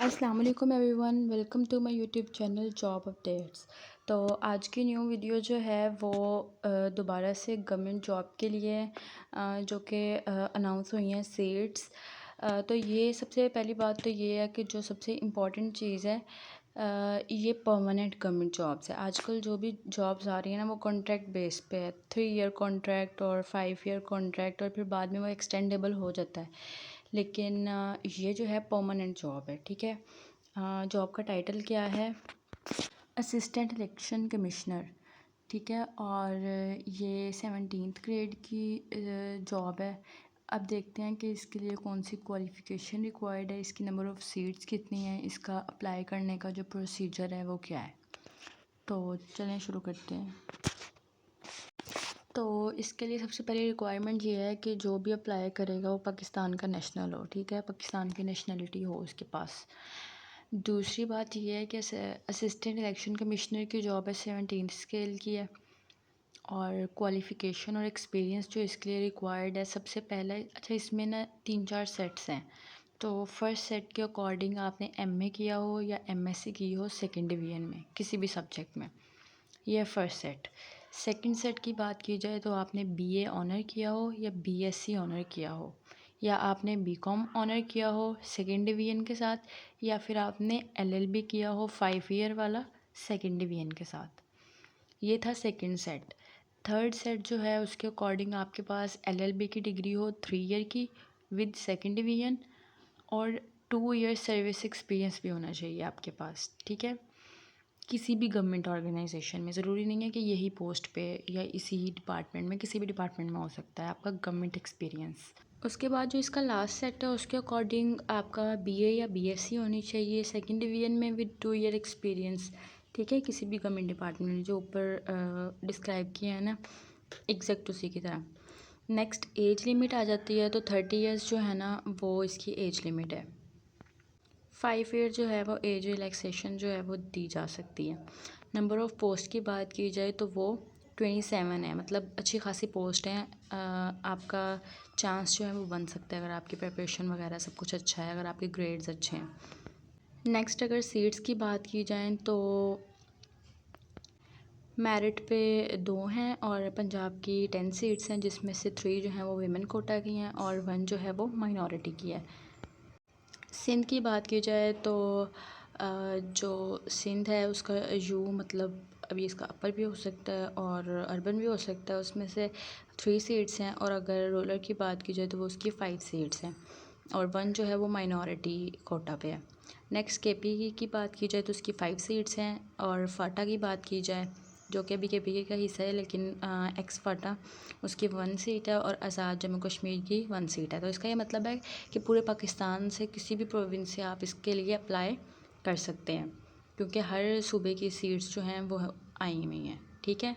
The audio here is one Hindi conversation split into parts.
अस्सलाम वालेकुम everyone, welcome to my YouTube channel job updates. तो आज की न्यू वीडियो जो है वो दोबारा से गवर्नमेंट जॉब के लिए जो कि अनाउंस हुई हैं सीट्स। तो ये सबसे पहली बात तो ये है कि जो सबसे इम्पॉर्टेंट चीज़ है, ये परमानेंट गवर्नमेंट जॉब्स है। आजकल जो भी जॉब्स आ रही हैं ना वो कॉन्ट्रैक्ट बेस पे है, 3 ईयर कॉन्ट्रैक्ट और 5 ईयर कॉन्ट्रैक्ट, और फिर बाद में वो एक्सटेंडेबल हो जाता है। लेकिन ये जो है परमानेंट जॉब है, ठीक है। जॉब का टाइटल क्या है? असिस्टेंट इलेक्शन कमिश्नर, ठीक है। और ये 17th ग्रेड की जॉब है। अब देखते हैं कि इसके लिए कौन सी क्वालिफ़िकेशन रिक्वायर्ड है, इसकी नंबर ऑफ़ सीट्स कितनी है, इसका अप्लाई करने का जो प्रोसीजर है वो क्या है। तो चलें शुरू करते हैं। तो इसके लिए सबसे पहले रिक्वायरमेंट ये है कि जो भी अप्लाई करेगा वो पाकिस्तान का नेशनल हो, ठीक है, पाकिस्तान की नेशनलिटी हो उसके पास। दूसरी बात ये है कि असिस्टेंट इलेक्शन कमिश्नर की जॉब है 17 स्केल की है। और क्वालिफ़िकेशन और एक्सपीरियंस जो इसके लिए रिक्वायर्ड है, सबसे पहले अच्छा इसमें ना 3-4 सेट्स हैं। तो फर्स्ट सेट के अकॉर्डिंग आपने एमए किया हो या एमएससी की हो सेकेंड डिवीज़न में किसी भी सब्जेक्ट में, ये फर्स्ट सेट। सेकंड सेट की बात की जाए तो आपने बीए ऑनर किया हो या बीएससी ऑनर किया हो, या आपने बीकॉम ऑनर किया हो सेकेंड डिवीज़न के साथ, या फिर आपने एलएलबी किया हो 5 ईयर वाला सेकेंड डिवीज़न के साथ। ये था सेकंड सेट। थर्ड सेट जो है उसके अकॉर्डिंग आपके पास एलएलबी की डिग्री हो 3 ईयर की विद सेकेंड डिवीज़न, और 2 ईयर सर्विस एक्सपीरियंस भी होना चाहिए आपके पास, ठीक है। किसी भी गवर्नमेंट ऑर्गेनाइजेशन में, ज़रूरी नहीं है कि यही पोस्ट पे या इसी ही डिपार्टमेंट में, किसी भी डिपार्टमेंट में हो सकता है आपका गवर्नमेंट एक्सपीरियंस। उसके बाद जो इसका लास्ट सेट है उसके अकॉर्डिंग आपका बीए या बीएससी होनी चाहिए सेकंड डिवीज़न में विद 2 ईयर एक्सपीरियंस, ठीक है, किसी भी गवर्नमेंट डिपार्टमेंट में जो ऊपर डिस्क्राइब किया है ना, एग्जैक्ट उसी की तरह। नेक्स्ट एज लिमिट आ जाती है, तो 30 ईयर्स जो है ना वो इसकी एज लिमिट है। 5 ईयर जो है वो एज रिलैक्सेशन जो है वो दी जा सकती है। नंबर ऑफ़ पोस्ट की बात की जाए तो वो 27 है, मतलब अच्छी खासी पोस्ट है। आपका चांस जो है वो बन सकता है अगर आपकी प्रिपरेशन वगैरह सब कुछ अच्छा है, अगर आपके ग्रेड्स अच्छे हैं। नेक्स्ट अगर सीट्स की बात की जाए तो मेरिट पे 2 हैं, और पंजाब की 10 सीट्स हैं जिसमें से 3 जो हैं वो वीमेन कोटा की हैं और 1 जो है वो माइनॉरिटी की है। सिंध की बात की जाए तो जो सिंध है उसका यू मतलब अभी इसका अपर भी हो सकता है और अर्बन भी हो सकता है, उसमें से 3 सीट्स हैं। और अगर रूरल की बात की जाए तो वो उसकी 5 सीट्स हैं और 1 जो है वो माइनॉरिटी कोटा पे है। नेक्स्ट केपी की बात की जाए तो उसकी 5 सीट्स हैं, और फाटा की बात की जाए जो कि अभी केपी का हिस्सा है लेकिन एक्स फाटा, उसकी 1 सीट है, और आज़ाद जम्मू कश्मीर की 1 सीट है। तो इसका ये मतलब है कि पूरे पाकिस्तान से किसी भी प्रोविंस से आप इसके लिए अप्लाई कर सकते हैं, क्योंकि हर सूबे की सीट्स जो हैं वो आई हुई हैं, ठीक है।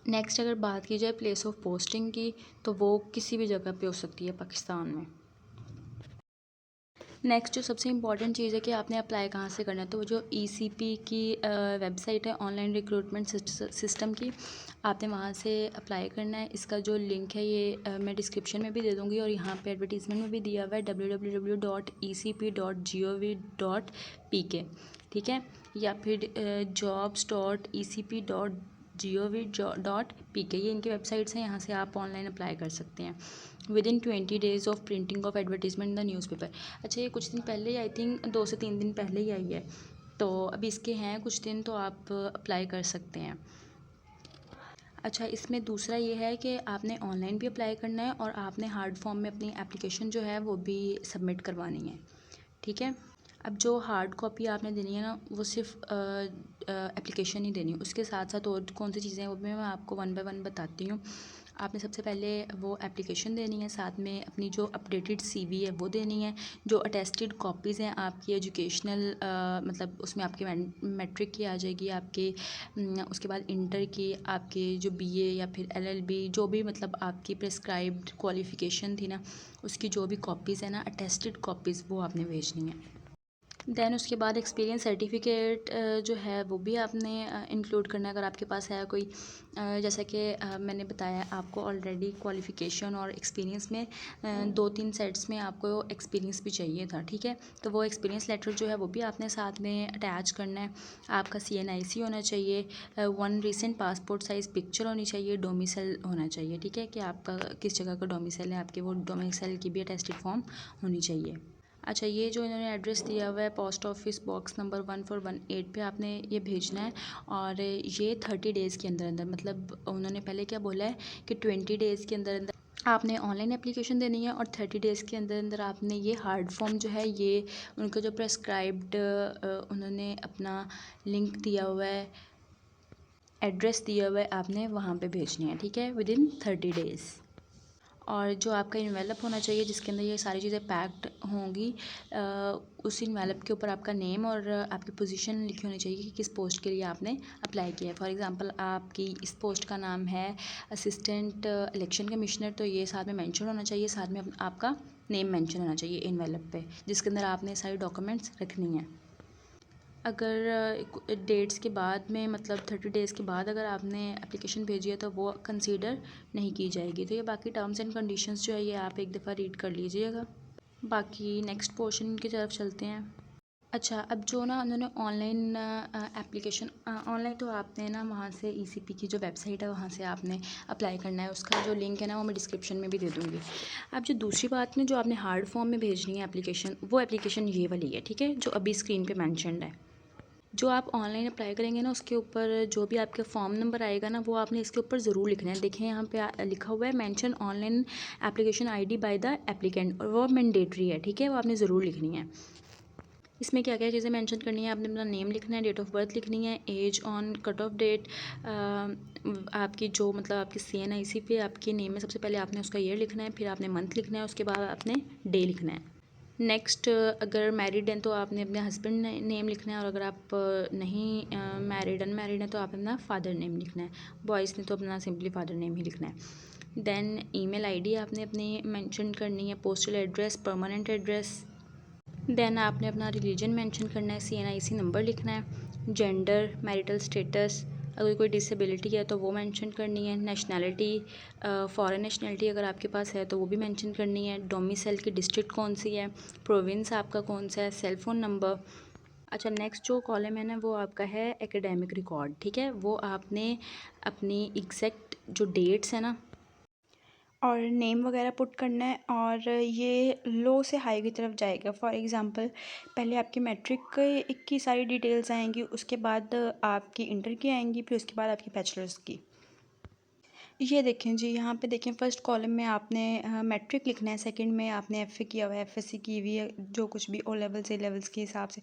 नेक्स्ट अगर बात की जाए प्लेस ऑफ पोस्टिंग की, तो वो किसी भी जगह पे हो सकती है पाकिस्तान में। नेक्स्ट जो सबसे इम्पॉर्टेंट चीज़ है कि आपने अप्लाई कहाँ से करना है, तो वो जो ईसीपी की वेबसाइट है ऑनलाइन रिक्रूटमेंट सिस्टम की, आपने वहाँ से अप्लाई करना है। इसका जो लिंक है ये मैं डिस्क्रिप्शन में भी दे दूँगी और यहाँ पे एडवर्टीज़मेंट में भी दिया हुआ है www.ecp.gov.pk, ठीक है, या फिर jobs.ecp.gov.pk, ये इनकी वेबसाइट्स हैं, यहाँ से आप ऑनलाइन अप्लाई कर सकते हैं। Within 20 days of printing of advertisement in the newspaper. अच्छा ये कुछ दिन पहले ही, आई थिंक 2 से 3 दिन पहले ही आई है, तो अभी इसके हैं कुछ दिन, तो आप अप्लाई कर सकते हैं। अच्छा इसमें दूसरा ये है कि आपने ऑनलाइन भी अप्लाई करना है और आपने हार्ड फॉर्म में अपनी एप्लीकेशन जो है वो भी सबमिट करवानी है, ठीक है। अब जो हार्ड कॉपी आपने देनी है ना वो सिर्फ एप्लीकेशन ही देनी है, उसके साथ साथ और कौन सी चीज़ें हैं वो भी मैं आपको 1 बाय 1 बताती हूँ। आपने सबसे पहले वो एप्लीकेशन देनी है, साथ में अपनी जो अपडेटेड सीवी है वो देनी है, जो अटेस्टेड कॉपीज़ हैं आपकी एजुकेशनल मतलब उसमें आपकी मैट्रिक की आ जाएगी, आपके उसके बाद इंटर की, आपके जो बीए या फिर एलएलबी जो भी मतलब आपकी प्रिस्क्राइब्ड क्वालिफ़िकेशन थी ना, उसकी जो भी कॉपीज़ है ना अटेस्टेड कॉपीज़ वो आपने भेजनी है। देन उसके बाद एक्सपीरियंस सर्टिफिकेट जो है वो भी आपने इंक्लूड करना है अगर आपके पास है कोई। जैसा कि मैंने बताया आपको ऑलरेडी क्वालिफ़िकेशन और एक्सपीरियंस में 2-3 सेट्स में आपको एक्सपीरियंस भी चाहिए था, ठीक है। तो वो एक्सपीरियंस लेटर जो है वो भी आपने साथ में अटैच करना है। आपका CNIC होना चाहिए, 1 रीसेंट पासपोर्ट साइज़ पिक्चर होनी चाहिए, डोमिसाइल होना चाहिए, ठीक है, कि आपका किस जगह का डोमिसाइल है, आपके वो डोमिसाइल की भी अटेस्टेड फॉर्म होनी चाहिए। अच्छा, ये जो इन्होंने एड्रेस दिया हुआ है पोस्ट ऑफिस बॉक्स नंबर 1418 पे आपने ये भेजना है। और ये 30 डेज़ के अंदर अंदर, मतलब उन्होंने पहले क्या बोला है कि 20 डेज़ के अंदर अंदर आपने ऑनलाइन एप्लीकेशन देनी है, और 30 डेज़ के अंदर अंदर आपने ये हार्ड फॉर्म जो है, ये उनका जो प्रेस्क्राइब्ड उन्होंने अपना लिंक दिया हुआ है, एड्रेस दिया हुआ है, आपने वहाँ पे भेजनी है, ठीक है, विदिन 30 डेज़। और जो आपका इन्वेलप होना चाहिए जिसके अंदर ये सारी चीज़ें पैक्ड होंगी, उस इन्वेलप के ऊपर आपका नेम और आपकी पोजीशन लिखी होनी चाहिए कि किस पोस्ट के लिए आपने अप्लाई किया है। फॉर एग्जांपल आपकी इस पोस्ट का नाम है असिस्टेंट इलेक्शन कमिश्नर, तो ये साथ में मेंशन होना चाहिए, साथ में आपका नेम मेंशन होना चाहिए इन्वेलप पे, जिसके अंदर आपने सारी डॉक्यूमेंट्स रखनी है। अगर डेट्स के बाद में, मतलब 30 डेज़ के बाद अगर आपने एप्लीकेशन भेजी है तो वो कंसीडर नहीं की जाएगी। तो ये बाकी टर्म्स एंड कंडीशंस जो है ये आप एक दफ़ा रीड कर लीजिएगा। बाकी नेक्स्ट पोर्शन की तरफ चलते हैं। अच्छा, अब जो ना उन्होंने ऑनलाइन एप्लीकेशन, ऑनलाइन तो आपने ना वहाँ से ECP की जो वेबसाइट है वहाँ से आपने अप्लाई करना है, उसका जो लिंक है ना वो मैं डिस्क्रिप्शन में भी दे दूँगी। अब जो दूसरी बात में जो आपने हार्ड फॉर्म में भेजनी है एप्लीकेशन, वो एप्लीकेशन ये वाली है, ठीक है, जो अभी स्क्रीन पे मेंशन्ड है। जो आप ऑनलाइन अप्लाई करेंगे ना उसके ऊपर जो भी आपके फॉर्म नंबर आएगा ना वो आपने इसके ऊपर ज़रूर लिखना है। देखें यहाँ पे लिखा हुआ है mention online application ID by the applicant, और वो मैंडेटरी है, ठीक है, वो आपने ज़रूर लिखनी है। इसमें क्या क्या चीज़ें मेंशन करनी है, आपने अपना नेम लिखना है, डेट ऑफ बर्थ लिखनी है, age on cut off date, आपकी जो मतलब आपकी CNIC पे आपके नेम में सबसे पहले आपने उसका ईयर लिखना है, फिर आपने मंथ लिखना है, उसके बाद आपने डे लिखना है। नेक्स्ट, अगर मैरिड हैं तो आपने अपने हस्बैंड नेम लिखना है, और अगर आप नहीं मैरिड अनमैरिड हैं तो आप अपना फादर नेम लिखना है। बॉयज़ ने तो अपना सिंपली फादर नेम ही लिखना है। देन ईमेल आईडी आपने अपनी मेंशन करनी है, postal address, permanent address. Then आपने अपना रिलीजन मेंशन करना है, CNIC नंबर लिखना है, जेंडर, मैरिटल स्टेटस, अगर कोई डिसेबिलिटी है तो वो मेंशन करनी है, नेशनैलिटी, फॉरेन नेशनैलिटी अगर आपके पास है तो वो भी मेंशन करनी है, डोमिसाइल की डिस्ट्रिक्ट कौन सी है, प्रोविंस आपका कौन सा है, सेल फ़ोन नंबर। अच्छा, नेक्स्ट जो कॉलम है ना वो आपका है एकेडमिक रिकॉर्ड, ठीक है, वो आपने अपनी एग्जैक्ट जो डेट्स है ना और नेम वगैरह पुट करना है, और ये लो से हाई की तरफ जाएगा। फॉर एग्ज़ाम्पल, पहले आपकी मैट्रिक की सारी डिटेल्स आएंगी, उसके बाद आपकी इंटर की आएंगी, फिर उसके बाद आपकी बैचलर्स की। ये देखें जी, यहाँ पे देखें फर्स्ट कॉलम में आपने मैट्रिक लिखना है, सेकंड में आपने FA किया हुआ है, FSC की हुई है, जो कुछ भी O लेवल्स A लेवल्स के हिसाब से।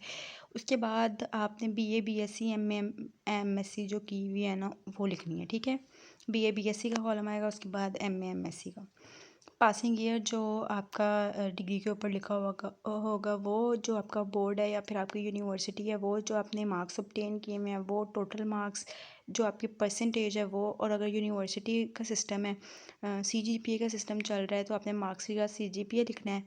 उसके बाद आपने BA BSc MA MSc जो की हुई है ना वो लिखनी है, ठीक है। BA BSc का कॉलम आएगा, उसके बाद MA MSc का। पासिंग ईयर जो आपका डिग्री के ऊपर लिखा होगा वो जो आपका बोर्ड है या फिर आपकी यूनिवर्सिटी है, वो जो आपने मार्क्स ऑब्टेन किए हुए हैं वो टोटल मार्क्स, जो आपकी परसेंटेज है वो, और अगर यूनिवर्सिटी का सिस्टम है, CGPA का सिस्टम चल रहा है तो आपने मार्क्स का CGPA लिखना है,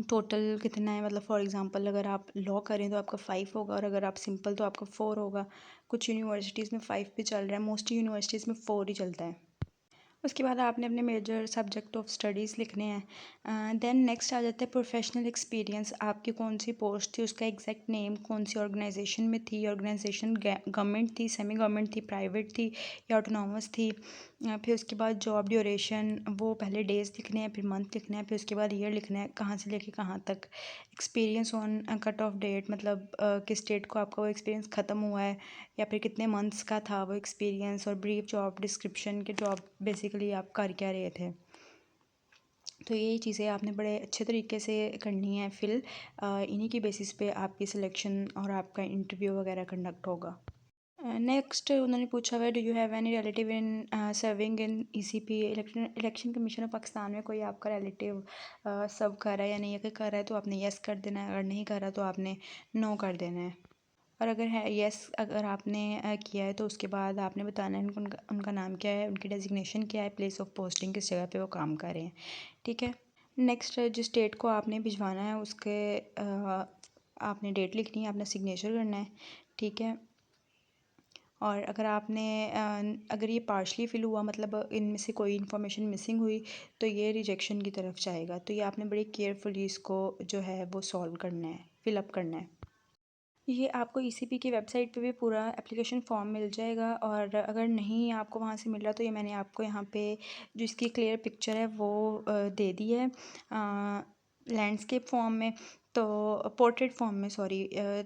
टोटल कितना है। मतलब फॉर एग्जांपल अगर आप लॉ करें तो आपका 5 होगा, और अगर आप सिंपल तो आपका 4 होगा। कुछ यूनिवर्सिटीज़ में 5 भी चल रहा है, मोस्टली यूनिवर्सिटीज़ में 4 ही चलता है। उसके बाद आपने अपने मेजर सब्जेक्ट ऑफ स्टडीज़ लिखने हैं। देन नेक्स्ट आ जाता है प्रोफेशनल एक्सपीरियंस, आपकी कौन सी पोस्ट थी, उसका एग्जैक्ट नेम, कौन सी ऑर्गेनाइजेशन में थी, ऑर्गेनाइजेशन गवर्नमेंट थी, सेमी गवर्नमेंट थी, प्राइवेट थी या ऑटोनॉमस थी। फिर उसके बाद जॉब ड्यूरेशन, वो पहले डेज़ लिखने हैं, फिर मंथ लिखना है, फिर उसके बाद ईयर लिखना है, कहाँ से लेके कहाँ तक। Experience on cut off date, मतलब किस डेट को आपका वो एक्सपीरियंस ख़त्म हुआ है, या फिर कितने मंथ्स का था वो एक्सपीरियंस, और ब्रीफ जॉब डिस्क्रिप्शन के जॉब बेसिकली आप कर क्या रहे थे। तो यही चीज़ें आपने बड़े अच्छे तरीके से करनी है फिल, इन्हीं की बेसिस पे आपकी सिलेक्शन और आपका इंटरव्यू वगैरह कंडक्ट होगा। नेक्स्ट उन्होंने पूछा हुआ है, do you have any relative in serving in ECP, election commission of Pakistan में कोई आपका रिलेटिव सर्व कर रहा है या नहीं, अगर कर रहा है तो आपने येस कर देना है, अगर नहीं कर रहा तो आपने नो कर देना है। और अगर है येस अगर आपने किया है तो उसके बाद आपने बताना है उनका नाम क्या है, उनकी डेजिग्नेशन क्या है, प्लेस ऑफ पोस्टिंग किस जगह पे वो काम कर रहे हैं, ठीक है। नेक्स्ट जिस डेट को आपने भिजवाना है उसके आपने डेट लिखनी है, आपने सिग्नेचर करना है, ठीक है। और अगर आपने अगर ये पार्शली फिल हुआ, मतलब इनमें से कोई इन्फॉर्मेशन मिसिंग हुई, तो ये रिजेक्शन की तरफ जाएगा। तो ये आपने बड़ी केयरफुली इसको जो है वो सॉल्व करना है, फिलअप करना है। ये आपको ईसीपी की वेबसाइट पे भी पूरा एप्लीकेशन फॉर्म मिल जाएगा, और अगर नहीं आपको वहाँ से मिल रहा तो ये मैंने आपको यहाँ पे जो इसकी क्लियर पिक्चर है वो दे दी है लैंडस्केप फॉर्म में, तो पोर्ट्रेट फॉर्म में सॉरी।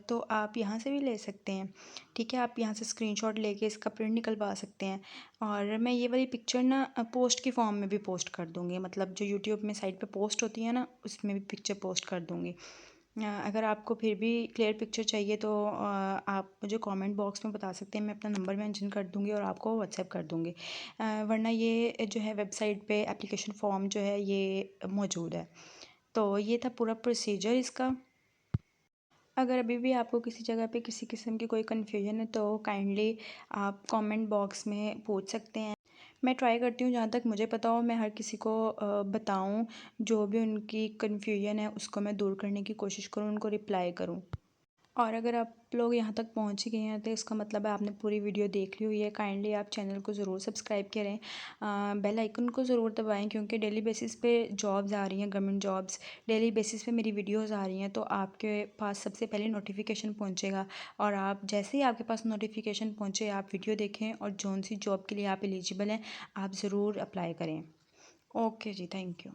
तो आप यहाँ से भी ले सकते हैं, ठीक है। आप यहाँ से स्क्रीनशॉट लेके इसका प्रिंट निकलवा सकते हैं। और मैं ये वाली पिक्चर ना पोस्ट की फॉर्म में भी पोस्ट कर दूँगी, मतलब जो यूट्यूब में साइट पे पोस्ट होती है ना, उसमें भी पिक्चर पोस्ट कर दूँगी। अगर आपको फिर भी क्लियर पिक्चर चाहिए तो आप मुझे कमेंट बॉक्स में बता सकते हैं, मैं अपना नंबर मेंशन कर दूँगी और आपको व्हाट्सएप कर दूँगी। वरना ये जो है वेबसाइट पे एप्लीकेशन फॉर्म जो है ये मौजूद है। तो ये था पूरा प्रोसीजर इसका। अगर अभी भी आपको किसी जगह पे किसी किस्म की कोई कन्फ्यूजन है तो काइंडली आप कमेंट बॉक्स में पूछ सकते हैं। मैं ट्राई करती हूँ जहाँ तक मुझे पता हो मैं हर किसी को बताऊँ, जो भी उनकी कन्फ्यूजन है उसको मैं दूर करने की कोशिश करूँ, उनको रिप्लाई करूँ। और अगर आप लोग यहाँ तक पहुँच ही गए हैं तो इसका मतलब है आपने पूरी वीडियो देख ली हुई है। काइंडली आप चैनल को ज़रूर सब्सक्राइब करें, बेल आइकन को ज़रूर दबाएं, क्योंकि डेली बेसिस पे जॉब्स आ रही हैं, गवर्नमेंट जॉब्स डेली बेसिस पे मेरी वीडियोस आ रही हैं, तो आपके पास सबसे पहले नोटिफिकेशन पहुँचेगा। और आप जैसे ही आपके पास नोटिफिकेशन पहुँचे आप वीडियो देखें, और जौन सी जॉब के लिए आप एलिजिबल हैं आप ज़रूर अप्लाई करें। ओके जी, थैंक यू।